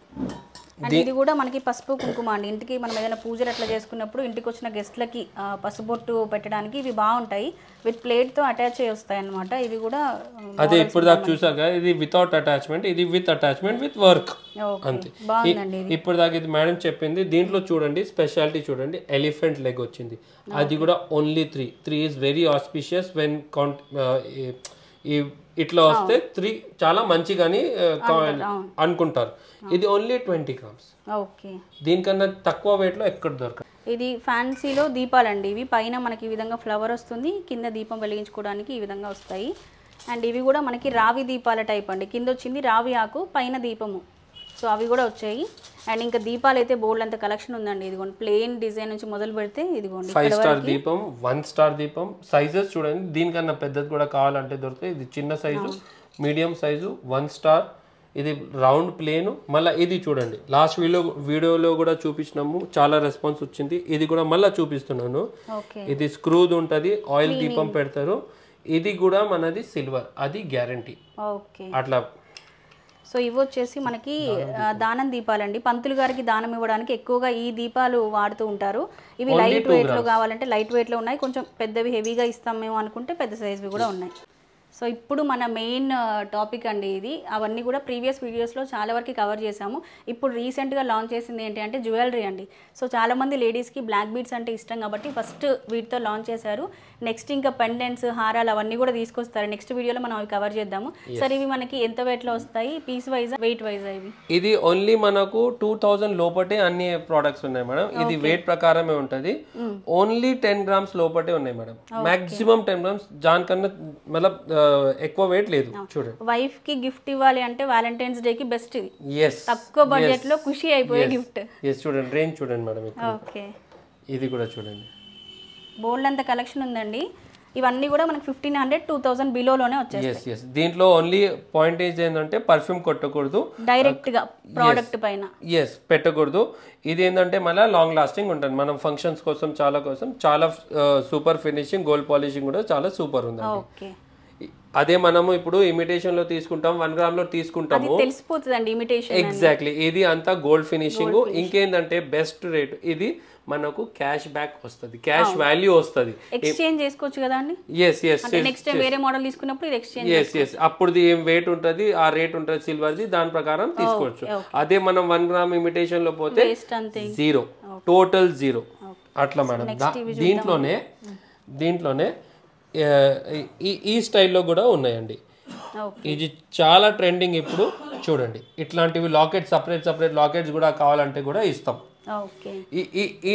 అండ్ ఇది కూడా మనకి పసుపు కుంకుమ అండి. ఇంటికి మనం ఏదైనా పూజలు అట్లా చేసుకున్నప్పుడు ఇంటికి వచ్చిన గెస్ట్లకి పసుపు బొట్టు పెట్టడానికి ఇవి బాగుంటాయి. విత్ ప్లేట్తో అటాచ్ అయ్యి వస్తాయి అనమాట. ఇవి కూడా అదే ఇప్పుడు దాకా చూసారు కదా, ఇది వితౌట్ అటాచ్మెంట్, ఇది విత్ అటాచ్మెంట్ విత్ వర్క్ అంతే. బాగుందండి. ఇప్పుడు దాకా ఇది మేడం చెప్పింది. దీంట్లో చూడండి స్పెషాలిటీ చూడండి, ఎలిఫెంట్ లెగ్ వచ్చింది. అది కూడా only 3 is very auspicious when count. ఇట్లా వస్తే 3 చాలా మంచిగాని అనుకుంటారు. ఇది ఓన్లీ 20 grams. ఓకే, దీనికన్నా తక్కువ వెయిట్ లో ఎక్కడ దొరకదు. ఇది ఫ్యాన్సీలో దీపాలండి. ఇవి పైన మనకి ఈ విధంగా ఫ్లవర్ వస్తుంది, కింద దీపం వెలిగించుకోవడానికి ఈ విధంగా వస్తాయి. అండ్ ఇవి కూడా మనకి రావి దీపాల టైప్ అండి. కింద వచ్చింది రావి ఆకు, పైన దీపము. సో అవి కూడా వచ్చాయి. అండ్ ఇంకా దీపాలు అయితే బోల్డ్ అంత కలెక్షన్ ఉందండి. ఇదిగోండి ప్లెయిన్ డిజైన్ నుంచి మొదలు పెడితే ఇదిగోండి 5 స్టార్ దీపం, 1 స్టార్ దీపం. సైజెస్ చూడండి, దీనికన్నా పెద్దది కూడా కావాలంటే దొరుకుతాయి. ఇది చిన్న సైజు, మీడియం సైజు, 1 స్టార్. ఇది రౌండ్ ప్లేన్. మళ్ళీ ఇది చూడండి, లాస్ట్ వీడియోలో కూడా చూపించినాము, చాలా రెస్పాన్స్ వచ్చింది. ఇది కూడా మళ్ళీ చూపిస్తున్నాను. ఇది స్క్రూది ఉంటుంది, ఆయిల్ దీపం పెడతారు. ఇది కూడా మనది సిల్వర్, అది గ్యారంటీ అట్లా. సో ఇవి వచ్చేసి మనకి దానం దీపాలండి. పంతులు గారికి దానం ఇవ్వడానికి ఎక్కువగా ఈ దీపాలు వాడుతూ ఉంటారు. ఇవి లైట్ వెయిట్లో కావాలంటే లైట్ వెయిట్లో ఉన్నాయి. కొంచెం పెద్దవి హెవీగా ఇస్తాం మేము అనుకుంటే పెద్ద సైజ్వి కూడా ఉన్నాయి. సో ఇప్పుడు మన మెయిన్ టాపిక్ అండి ఇది. అవన్నీ కూడా ప్రీవియస్ వీడియోస్లో చాలా వరకు కవర్ చేసాము. ఇప్పుడు రీసెంట్గా లాంచ్ చేసింది ఏంటి అంటే జ్యువెలరీ అండి. సో చాలామంది లేడీస్కి బ్లాక్ బీడ్స్ అంటే ఇష్టం కాబట్టి ఫస్ట్ వీటితో లాంచ్ చేశారు. నెక్స్ట్ ఇంకా పెండెంట్స్, హారాలు అవన్నీ కూడా తీసుకొస్తారు. నెక్స్ట్ వీడియోలో మనం అవి కవర్ చేద్దాము. సరే ఇవి మనకి ఎంత వెయిట్లో వస్తాయి, పీస్ వైజ్ వెయిట్ వైజ్? ఇవి ఇది ఓన్లీ మనకు 2000 లోపటే అన్ని ప్రోడక్ట్స్ ఉన్నాయి మేడం. ఇది వెయిట్ ప్రకారమే ఉంటుంది. ఓన్లీ 10 grams లోపటే ఉన్నాయి మేడం. మాక్సిమం 10 grams, దానికన్నా మళ్ళీ ఎక్కువ వెయిట్ లేదు. చూడండి, వైఫ్ కి గిఫ్ట్ ఇవ్వాలి అంటే వ్యాలంటైన్స్ డే కి బెస్ట్ ఇది. yes, తక్కువ బడ్జెట్ లో ఖుషి అయిపోయే గిఫ్ట్. yes, చూడండి రేంజ్ చూడండి మేడం. ఓకే, ఇది కూడా చూడండి, బోల్డ్ అంత కలెక్షన్ ఉందండి. ఇవన్నీ కూడా మనకి 1500 2000 బిలోలోనే వచ్చేస్తాయి. yes. దీంట్లో ఓన్లీ పాయింట్ ఏంటంటే పర్ఫ్యూమ్ కొట్టకూడదు డైరెక్ట్ గా ప్రోడక్ట్ పైన. yes, పెట్టకూడదు. ఇది ఏంటంటే మళ్ళీ లాంగ్ లాస్టింగ్ ఉంటుంది. మనం ఫంక్షన్స్ కోసం చాలా సూపర్ ఫినిషింగ్, గోల్డ్ పాలిషింగ్ కూడా చాలా సూపర్ ఉంది. ఓకే, అదే మనము ఇప్పుడు ఇమిటేషన్ లో తీసుకుంటాం, 1 gram లో తీసుకుంటాము, తెలిసిపోతుందండి ఇమిటేషన్. ఎగ్జాక్ట్లీ, ఇది అంతా గోల్డ్ ఫినిషింగ్. ఇంకేంటంటే బెస్ట్ రేట్, ఇది మనకు క్యాష్ బ్యాక్ వస్తుంది, క్యాష్ వాల్యూ వస్తుంది. ఎక్స్చేంజ్ చేసుకోవచ్చు కదా అండి. నెక్స్ట్ టైం వేరే మోడల్ తీసుకున్నప్పుడు ఇది ఎక్స్చేంజ్. అప్పుడు ఏం వెయిట్ ఉంటుంది, ఆ రేట్ ఉంటుంది సిల్వర్ది, దాని ప్రకారం తీసుకోవచ్చు. అదే మనం 1 gram ఇమిటేషన్ లో పోతే 0, టోటల్ 0 అట్లా మేడం. దీంట్లోనే ఈ స్టైల్లో కూడా ఉన్నాయండి. ఇది చాలా ట్రెండింగ్ ఇప్పుడు. చూడండి, ఇట్లాంటివి లాకెట్ సపరేట్ లాకెట్స్ కూడా కావాలంటే కూడా ఇస్తాం. ఈ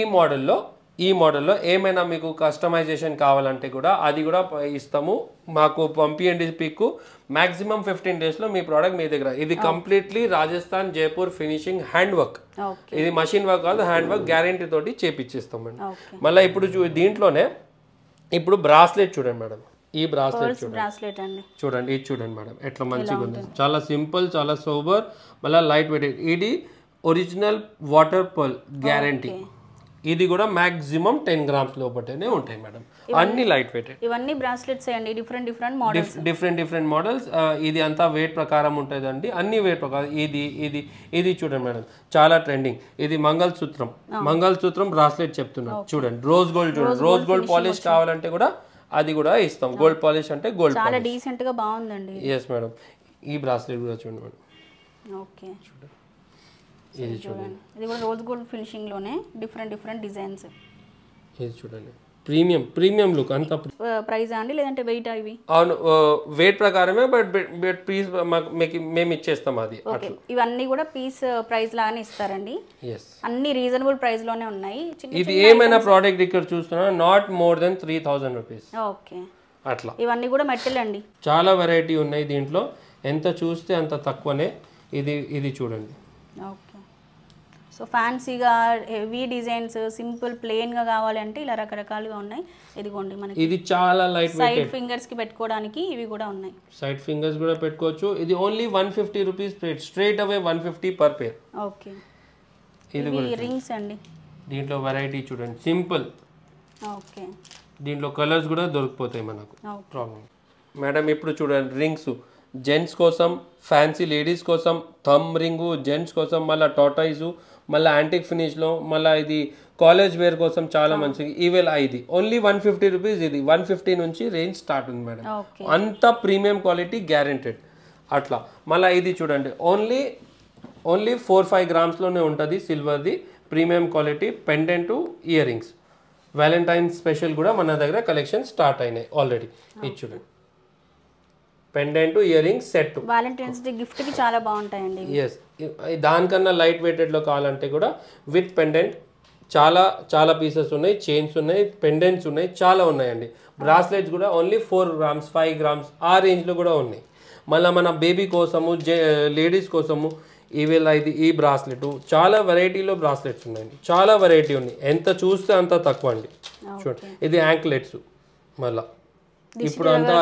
మోడల్లో ఏమైనా మీకు కస్టమైజేషన్ కావాలంటే కూడా అది కూడా ఇస్తాము. మాకు పంపియండి పిక్. మాక్సిమం 15 days లో మీ ప్రోడక్ట్ మీ దగ్గర. ఇది completely Rajasthan Jaipur finishing hand work. ఇది మషిన్ వర్క్ కాదు, హ్యాండ్ వర్క్ గ్యారంటీ తోటి చేపిచ్చిస్తామండి. మళ్ళీ ఇప్పుడు దీంట్లోనే ఇప్పుడు బ్రాస్లెట్ చూడండి మేడం. ఈ బ్రాస్లెట్ చూడండి, ఇది చూడండి మేడం ఎట్లా మంచిగా ఉంది. చాలా సింపుల్, చాలా సోబర్, మళ్ళీ లైట్ వెయిట్. ఇది ఒరిజినల్ వాటర్ పర్ల్ గ్యారంటీ. ఇది కూడా మాక్సిమం 10 grams లోపటనే ఉంటాయి మేడం. అన్ని లైట్ వెయిట్. ఇవన్నీ బ్రాస్లెట్స్ అండి, డిఫరెంట్ మోడల్స్. ఇది అంతా వెయిట్ ప్రకారం ఉంటుందండి, అన్ని వెయిట్ ప్రకారం. ఇది చూడండి మేడం, చాలా ట్రెండింగ్. ఇది మంగళసూత్రం బ్రాస్లెట్ చెప్తున్నా. చూడండి, రోజ్ గోల్డ్ చూడండి. రోజ్ గోల్డ్ పాలిష్ కావాలంటే కూడా అది కూడా ఇస్తాం. గోల్డ్ పాలిష్ అంటే గోల్డ్ చాలా డీసెంట్ గా బాగుందండి. yes madam. ఈ బ్రాస్లెట్ కూడా చూడండి మేడం. ఓకే, ఇది చూడండి, ఇది కూడా రోజ్ గోల్డ్ ఫినిషింగ్ లోనే డిఫరెంట్ డిజైన్స్. ఇది చూడండి, ప్రీమియం లుక్. అంత ప్రైస్ అండి లేదంటే వెయిట్? ఇవి అవును, వెయిట్ ప్రకారమే, బట్ పీస్ మేము ఇచ్చేస్తాం అది. ఇవన్నీ కూడా పీస్ ప్రైస్ లాగానే ఇస్తారండి. అన్ని రీజనబుల్ ప్రైస్ లోనే ఉన్నాయి. ఇది ఏమైనా ప్రోడక్ట్ ఇక్కడ చూస్తున్నా not more than 3000 rupees. Okay, అట్లా. ఇవన్నీ కూడా మెటల్ అండి. చాలా వెరైటీ ఉన్నాయి దీంట్లో, ఎంత చూస్తే అంత తక్కువనే. ఇది చూడండి. ఓకే, సో ఫ్యాన్సీగా హెవీ డిజైన్స్, సింపుల్ ప్లెయిన్ గా కావాలంటే ఇలా రకరకాలుగా ఉన్నాయి. ఇదిగోండి మనకి ఇది చాలా లైట్ వెయిట్. సైడ్ ఫింగర్స్ కి పెట్టుకోవడానికి ఇవి కూడా ఉన్నాయి. సైడ్ ఫింగర్స్ కూడా పెట్టుకోవచ్చు. ఇది ఓన్లీ 150 రూపీస్ స్ట్రైట్ అవే 150 పర్ పేర్. ఓకే, ఇది రింగ్స్ అండి. దీంట్లో వెరైటీ చూడండి, సింపుల్. ఓకే, దీంట్లో కలర్స్ కూడా దొరికిపోతాయి మనకు, ప్రాబ్లం. మేడం ఇప్పుడు చూడండి, రింగ్స్ జెంట్స్ కోసం ఫ్యాన్సీ లేడీస్ కోసం థమ్ రింగు జెంట్స్ కోసం మళ్ళీ టాటాయిజు మళ్ళీ యాంటిక్ ఫినిష్లో మళ్ళీ ఇది కాలేజ్ వేర్ కోసం చాలా మంచిది ఈవేళ ఇది ఓన్లీ 150 రూపీస్ ఇది 150 నుంచి రేంజ్ స్టార్ట్ ఉంది మేడం అంత ప్రీమియం క్వాలిటీ గ్యారెంటెడ్ అట్లా మళ్ళీ ఇది చూడండి ఓన్లీ 4-5 గ్రామ్స్లోనే ఉంటుంది సిల్వర్ది premium quality pendant ear rings valentine special కూడా మన దగ్గర కలెక్షన్ స్టార్ట్ అయినాయి ఆల్రెడీ ఇది చూడండి pendant ear rings set valentine's day gift కి చాలా బాగుంటాయండి ఎస్ దానికన్నా లైట్ వెయిటెడ్లో కావాలంటే కూడా విత్ పెండెంట్ చాలా చాలా పీసెస్ ఉన్నాయి చైన్స్ ఉన్నాయి పెండెంట్స్ ఉన్నాయి చాలా ఉన్నాయండి బ్రాస్లెట్స్ కూడా ఓన్లీ 4 గ్రామ్స్ 5 గ్రామ్స్ ఆ రేంజ్లో కూడా ఉన్నాయి మళ్ళీ మన బేబీ కోసము లేడీస్ కోసము ఈవేళ ఇది ఈ బ్రాస్లెట్ చాలా వెరైటీలో బ్రాస్లెట్స్ ఉన్నాయండి చాలా వెరైటీ ఉన్నాయి ఎంత చూస్తే అంత తక్కువ అండి చూడండి ఇది యాంక్లెట్స్ మళ్ళీ ఇప్పుడు అంతా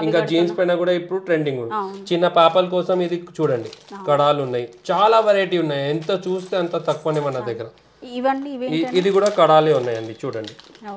ఇంకా జీన్స్ పైన కూడా ఇప్పుడు ట్రెండింగ్ ఉంది చిన్న పాపల కోసం ఇది చూడండి కడాలు ఉన్నాయి చాలా వెరైటీ ఉన్నాయి ఎంత చూస్తే అంత తక్కువనే మన దగ్గర ఇది కూడా కడాలే ఉన్నాయండి చూడండి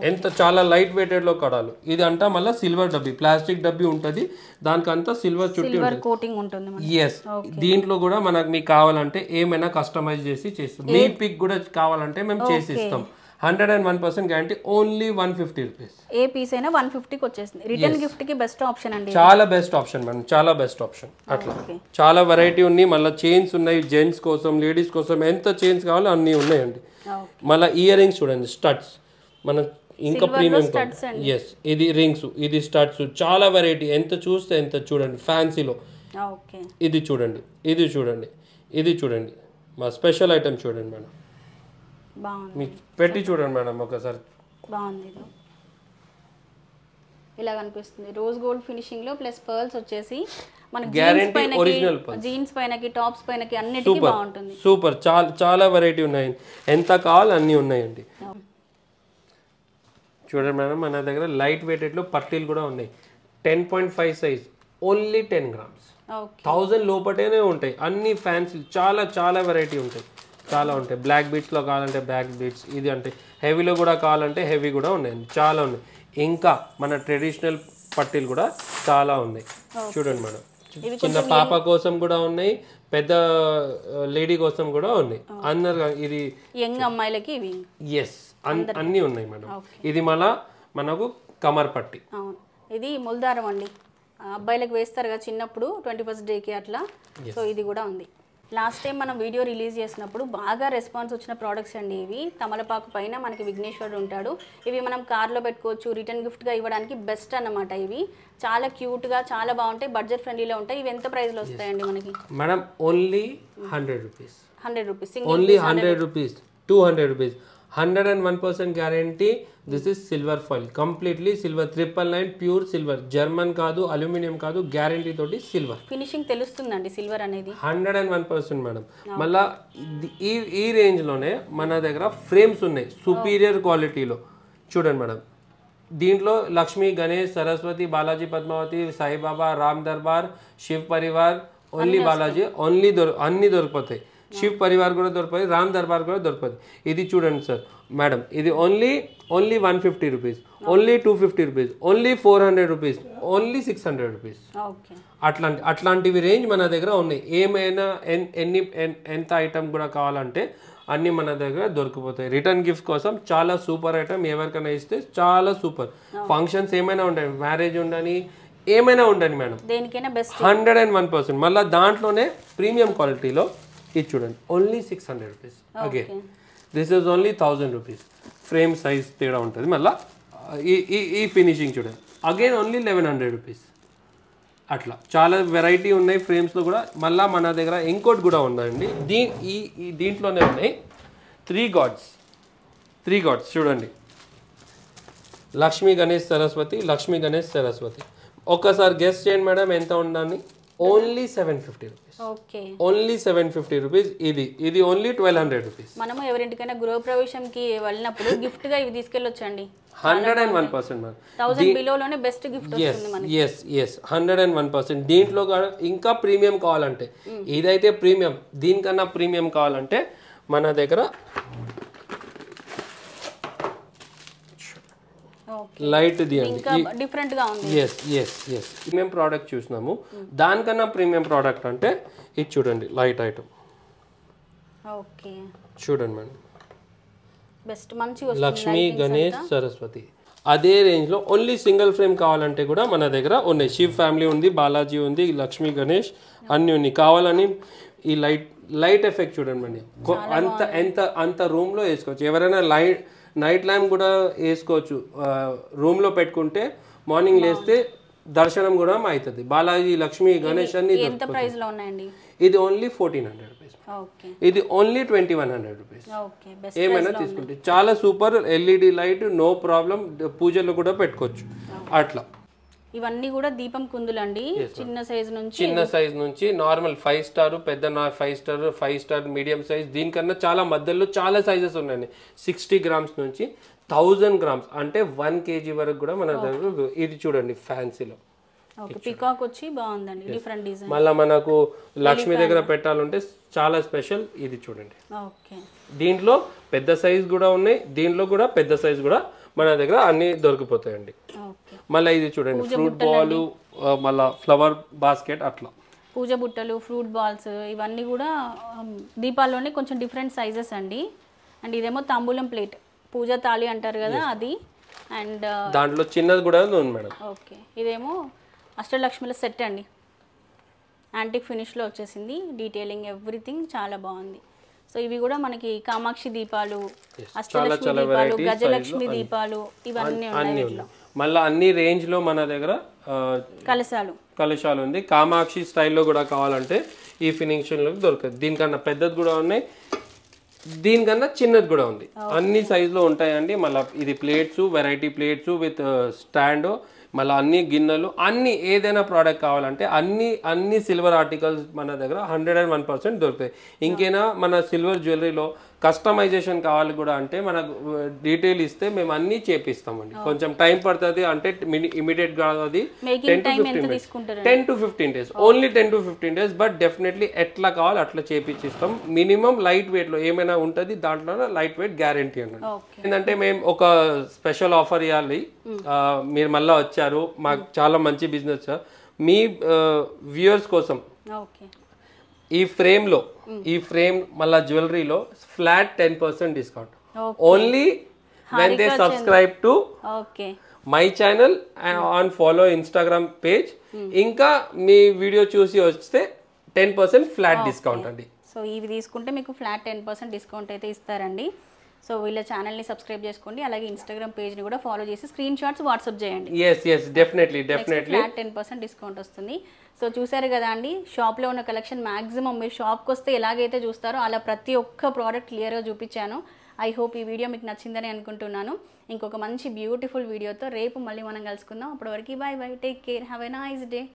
ఎంత చాలా లైట్ వెయిటెడ్ లో కడాలు ఇది అంతా మళ్ళీ సిల్వర్ డబ్బీ ప్లాస్టిక్ డబ్బీ ఉంటుంది దానికంతా సిల్వర్ చుట్టి ఉంటుంది ఎస్ దీంట్లో కూడా మీకు కావాలంటే ఏమైనా కస్టమైజ్ చేసి చేస్తాం మీ పిక్ కూడా కావాలంటే మేము చేసి ఇస్తాం 101% గ్యారంటీ ఓన్లీ 150 రూపీస్ ఏ పీస్ అయినా 150కి వచ్చేస్తుంది రిటర్న్ గిఫ్ట్ కి బెస్ట్ ఆప్షన్ అండి చాలా బెస్ట్ ఆప్షన్ మేడం చాలా బెస్ట్ ఆప్షన్ అట్లా చాలా వెరైటీ ఉన్నాయి మళ్ళీ చైన్స్ ఉన్నాయి జెంట్స్ కోసం లేడీస్ కోసం ఎంత చైన్స్ కావాలో అన్నీ ఉన్నాయండి మళ్ళీ ఇయర్ రింగ్స్ చూడండి స్టడ్స్ మన ఇంకా ప్రీమియం ఎస్ ఇది రింగ్స్ ఇది స్టడ్స్ చాలా వెరైటీ ఎంత చూస్తే ఎంత చూడండి ఫ్యాన్సీలో ఇది చూడండి ఇది చూడండి ఇది చూడండి మా స్పెషల్ ఐటమ్ చూడండి మేడం మీకు పెట్టి చూడండి మేడం ఒకసారి బాగుంది ఇలా కనిపిస్తుంది రోజ్ గోల్డ్ ఫినిషింగ్ లో ప్లస్ పర్ల్స్ వచ్చేసి మనకి జీన్స్ పైనకి టాప్స్ పైనకి అన్నిటికీ బాగుంటుంది సూపర్ చాలా చాలా వెరైటీ ఉన్నాయి ఎంత కావాలి అన్నీ ఉన్నాయండి చూడండి మేడం మన దగ్గర లైట్ వెయిటెడ్ లో పట్టీలు కూడా ఉన్నాయి 10.5 సైజ్ ఓన్లీ 10 గ్రామ్స్ 1000 లోపటేనే ఉంటాయి అన్ని ఫ్యాన్సీ చాలా చాలా వెరైటీ ఉంటాయి చాలా ఉంటాయి బ్లాక్ బీట్స్లో కావాలంటే బ్లాక్ బీట్స్ ఇది అంటే హెవీలో కూడా కావాలంటే హెవీ కూడా ఉన్నాయండి చాలా ఉన్నాయి ఇంకా మన ట్రెడిషనల్ పట్టీలు కూడా చాలా ఉన్నాయి చూడండి మేడం చిన్న పాప కోసం కూడా ఉన్నాయి పెద్ద లేడీ కోసం కూడా ఉన్నాయి అందరు ఇది యంగ్ అమ్మాయిలకి ఇవి ఎస్ అన్నీ ఉన్నాయి మేడం ఇది మళ్ళా మనకు కమర్ పట్టి ఇది ముల్దారం అండి అబ్బాయిలకు వేస్తారు కదా చిన్నప్పుడు 21st డేకి అట్లా సో ఇది కూడా ఉంది లాస్ట్ టైం మనం వీడియో రిలీజ్ చేసినప్పుడు బాగా రెస్పాన్స్ వచ్చిన ప్రోడక్ట్స్ అండి ఇవి తమలపాకు పైన మనకి విఘ్నేశ్వరుడు ఉంటాడు ఇవి మనం కార్లో పెట్టుకోవచ్చు రిటర్న్ గిఫ్ట్గా ఇవ్వడానికి బెస్ట్ అన్నమాట ఇవి చాలా క్యూట్గా చాలా బాగుంటాయి బడ్జెట్ ఫ్రెండ్లీలో ఉంటాయి ఇవి ఎంత ప్రైస్లో వస్తాయండి మనకి madam only 100 rupees 100 rupees only 100 rupees 200 rupees 101% guarantee this is silver foil completely silver 999 pure silver German కాదు అల్యూమినియం కాదు గ్యారంటీ తోటి సిల్వర్ ఫినిషింగ్ తెలుస్తుందండి సిల్వర్ అనేది 101% మేడం మళ్ళా ఈ రేంజ్ లోనే మన దగ్గర ఫ్రేమ్స్ ఉన్నాయి సుపీరియర్ క్వాలిటీలో చూడండి మేడం దీంట్లో లక్ష్మీ గణేష్ సరస్వతి బాలాజీ పద్మావతి సాయిబాబా రామ్ దర్బార్ శివ్ పరివార్ ఓన్లీ బాలాజీ ఓన్లీ అన్ని దొరికిపోతాయి శివ్ పరివార్ కూడా దొరుకుతుంది రామ్ దర్బార్ కూడా దొరుకుతుంది ఇది చూడండి సార్ మేడం ఇది only 150 rupees only 250 rupees only 400 rupees only 600 rupees అట్లాంటివి రేంజ్ మన దగ్గర ఉన్నాయి ఏమైనా ఎంత ఐటమ్ కూడా కావాలంటే అన్నీ మన దగ్గర దొరికిపోతాయి రిటర్న్ గిఫ్ట్ కోసం చాలా సూపర్ ఐటమ్ ఎవరికైనా ఇస్తే చాలా సూపర్ ఫంక్షన్స్ ఏమైనా ఉంటాయి మ్యారేజ్ ఉండని ఏమైనా ఉండని మేడం దేనికైనా బెస్ట్ 101% మళ్ళీ దాంట్లోనే ప్రీమియం క్వాలిటీలో ఇది చూడండి only 600 rupees okay this is only 1000 rupees frame size తేడా ఉంటుంది మళ్ళీ ఈ ఫినిషింగ్ చూడండి అగైన్ ఓన్లీ 1100 రూపీస్ అట్లా చాలా వెరైటీ ఉన్నాయి ఫ్రేమ్స్లో కూడా మళ్ళీ మన దగ్గర ఇంకోటి కూడా ఉందండి దీంట్లోనే ఉన్నాయి 3 గాడ్స్ చూడండి లక్ష్మీ గణేష్ సరస్వతి ఒక్కసారి గెస్ట్ చేయండి మేడం ఎంత ఉందని ఓన్లీ 750 రూపీస్ ఓన్లీ 750 రూపీస్ ఇది ఓన్లీ 1200 రూపీస్ మనము ఎవరింటికైనా గృహప్రవేశంకి వెళ్ళినప్పుడు గిఫ్ట్ గా ఇవి తీసుకెళ్ళొచ్చండి 101% మేడం 1000 బిలోలోనే బెస్ట్ గిఫ్ట్ వస్తుంది మనకి yes 101% దీంట్లో ఇంకా ప్రీమియం కావాలంటే ఇదైతే ప్రీమియం దీనికన్నా ప్రీమియం కావాలంటే మన దగ్గర లైట్ ది అండి. ఇంకా డిఫరెంట్ గా ఉంది. ఎస్ ప్రీమియం ప్రోడక్ట్ చూసినాము. దానికన్నా ప్రీమియం ప్రోడక్ట్ అంటే ఇది చూడండి, లైట్ ఐటమ్. ఓకే చూడండి మేడం, బెస్ట్ మంచి వస్తుంది. లక్ష్మీ, గణేష్, సరస్వతి అదే రేంజ్లో ఓన్లీ సింగిల్ ఫ్రేమ్ కావాలంటే కూడా మన దగ్గర ఉన్నాయి. శివ్ ఫ్యామిలీ ఉంది, బాలాజీ ఉంది, లక్ష్మీ, గణేష్ అన్నీ ఉన్నాయి. కావాలని ఈ లైట్ ఎఫెక్ట్ చూడండి అండి, అంత రూమ్లో వేసుకోవచ్చు. ఎవరైనా నైట్ ల్యాంప్ కూడా వేసుకోవచ్చు, రూమ్లో పెట్టుకుంటే మార్నింగ్ లేస్తే దర్శనం కూడా అవుతుంది. బాలాజీ, లక్ష్మీ, గణేష్ అన్ని ఎంత ప్రైస్ లో ఉన్నాయండి? ఇది ఓన్లీ 1400 రూపీస్, ఇది ఓన్లీ 2100 రూపీస్. ఏమైనా తీసుకుంటే చాలా super LED light, no problem, పూజలో కూడా పెట్టుకోవచ్చు. అట్లా ఇవన్నీ కూడా దీపం కుందులు అండి. చిన్న సైజ్ నుంచి నార్మల్ 5 స్టార్, పెద్ద 5 స్టార్, మీడియం సైజ్, దీనికన్నా చాలా మధ్యలో చాలా సైజెస్ ఉన్నాయండి. 60 గ్రామ్స్ నుంచి 1000 గ్రామ్స్ అంటే 1 kg వరకు కూడా మన దగ్గర. ఇది చూడండి ఫ్యాన్సీలో పికాక్ వచ్చి బాగుందండి, డిఫరెంట్ డిజైన్. మళ్ళీ మనకు లక్ష్మి దగ్గర పెట్టాలంటే చాలా స్పెషల్. ఇది చూడండి, దీంట్లో పెద్ద సైజ్ కూడా ఉన్నాయి, దీంట్లో కూడా పెద్ద సైజ్ కూడా మన దగ్గర అన్ని దొరికిపోతాయండి. మళ్ళీ ఇది చూడండి, ఫ్రూట్ బాల్, మళ్ళీ ఫ్లవర్ బాస్కెట్, అట్లా పూజ బుట్టలు, ఫ్రూట్ బాల్స్, ఇవన్నీ కూడా దీపాల్లోనే కొంచెం డిఫరెంట్ సైజెస్ అండి. అండ్ ఇదేమో తాంబూలం ప్లేట్, పూజ తాళి అంటారు కదా అది. అండ్ దాంట్లో చిన్నది కూడా ఉంది మేడం. ఓకే, ఇదేమో అష్టలక్ష్మిల సెట్ అండి, యాంటిక్ ఫినిష్లో వచ్చేసింది. డీటెయిలింగ్ ఎవ్రీథింగ్ చాలా బాగుంది. సో ఇవి కూడా మనకి కామాక్షి దీపాలు, అష్టలక్ష్మి దీపాలు, గజలక్ష్మి దీపాలు ఇవన్నీ ఉన్నాయి. మళ్ళీ అన్ని రేంజ్లో మన దగ్గర కలశాలు ఉంది. కామాక్షి స్టైల్లో కూడా కావాలంటే ఈ ఫినిషింగ్లో దొరుకుతుంది. దీనికన్నా పెద్దది కూడా ఉన్నాయి, దీనికన్నా చిన్నది కూడా ఉంది. అన్ని సైజులో ఉంటాయండి. మళ్ళీ ఇది plates, variety plates with stand, మళ్ళీ అన్ని గిన్నెలు, అన్ని ఏదైనా ప్రోడక్ట్ కావాలంటే అన్ని సిల్వర్ ఆర్టికల్స్ మన దగ్గర 101% దొరుకుతాయి. ఇంకైనా మన సిల్వర్ జ్యువెలరీలో కస్టమైజేషన్ కావాలి కూడా అంటే మనకు డీటెయిల్ ఇస్తే మేము అన్ని చేపిస్తామండి. కొంచెం టైం పడుతుంది అంటే ఇమీడియట్ గా అది 10 to 15 days, only 10 to 15 days. But definitely ఎట్లా కావాలి అట్లా చేపించిస్తాం. మినిమం లైట్ వెయిట్ లో ఏమైనా ఉంటుంది, దాంట్లో లైట్ వెయిట్ గ్యారంటీ అన్నది. ఏంటంటే మేము ఒక స్పెషల్ ఆఫర్ ఇవ్వాలి. మీరు మళ్ళీ వచ్చారు, మాకు చాలా మంచి బిజినెస్. మీ వ్యూయర్స్ కోసం ఈ ఫ్రేమ్ మళ్ళీ జ్యువెలరీలో flat 10% discount only when they subscribe to my channel on follow Instagram page. ఇంకా మీ వీడియో చూసి వస్తే 10% ఫ్లాట్ డిస్కౌంట్ అండి. సో ఇవి తీసుకుంటే మీకు ఫ్లాట్ 10% డిస్కౌంట్ అయితే ఇస్తారండి. సో వీళ్ళ ఛానల్ని సబ్స్క్రైబ్ చేసుకోండి, అలాగే ఇన్స్టాగ్రామ్ పేజ్ని కూడా ఫాలో చేసి స్క్రీన్ షాట్స్ వాట్సాప్ చేయండి. డెఫినెట్లీ ఫ్లాట్ 10% డిస్కౌంట్ వస్తుంది. సో చూసారు కదా అండి, షాప్లో ఉన్న కలెక్షన్ మ్యాక్సిమం మీరు షాప్కి వస్తే ఎలాగైతే చూస్తారో అలా ప్రతి ఒక్క ప్రోడక్ట్ క్లియర్గా చూపించాను. ఐ హోప్ ఈ వీడియో మీకు నచ్చిందని అనుకుంటున్నాను. ఇంకొక మంచి బ్యూటిఫుల్ వీడియోతో రేపు మళ్ళీ మనం కలుసుకుందాం. అప్పటి వరకు bye bye, take care, have a nice day.